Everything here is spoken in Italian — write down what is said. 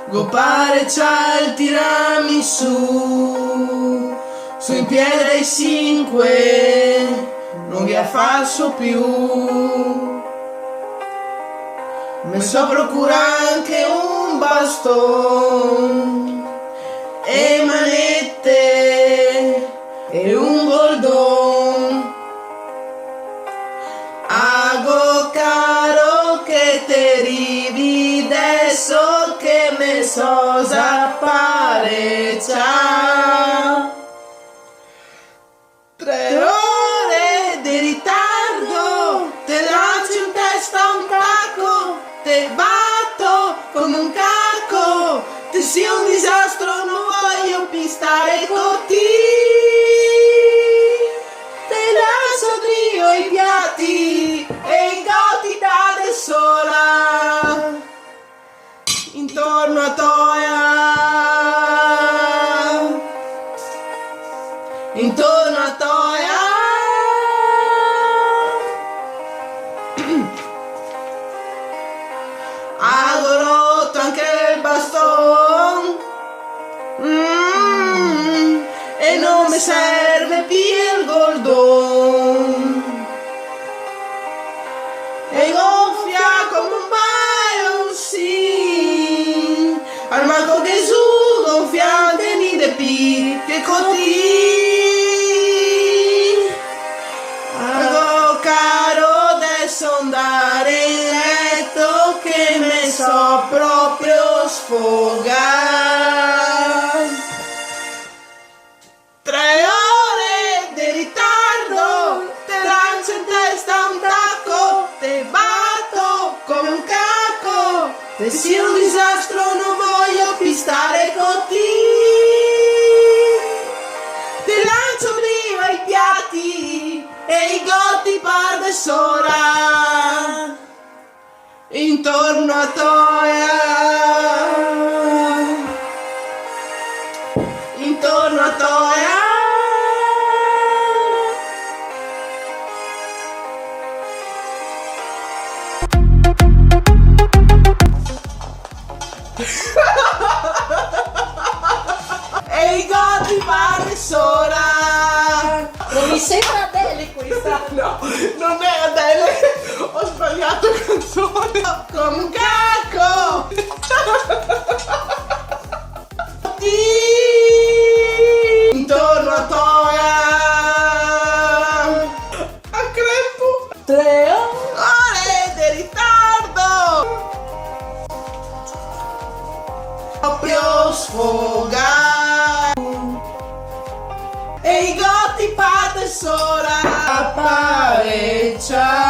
Gopare c'ha il tiramisù, su in piedi dai 5, non vi affasso più. Mi so procurare anche un baston e manette e un goldon. Ago caro che te rivide adesso che me so zappareccia. 3 ore di ritardo, te lancio in testa un tacco, te batto come un cacco, te sia un disastro, non voglio più stare con te. Te lancio Dio i piatti e i gotti da sola intorno a Toia, intorno a Toia. Ho rotto anche il baston, e non mi serve più il goldon. E gonfia come un baion, al manco Gesù gonfiante ni de pi che coti. Ago caro adesso andare in letto che me so proprio sfogare. 3 ore di ritardo, te lancio in testa un tacco, te batto come un cacco, te sia un disastro, non voglio più stare con te. Te lancio prima i piatti e i gotti par de sola intorno a Toia, intorno a Toia. E i gotti pare sola. Non mi sembra Adele questa. No, non è Adele. Ho sbagliato canzone. Come un cacco. Intorno a Toia. A Crempo. 3 ore di ritardo. Proprio sfogare. E i gotti parte sola appareccia.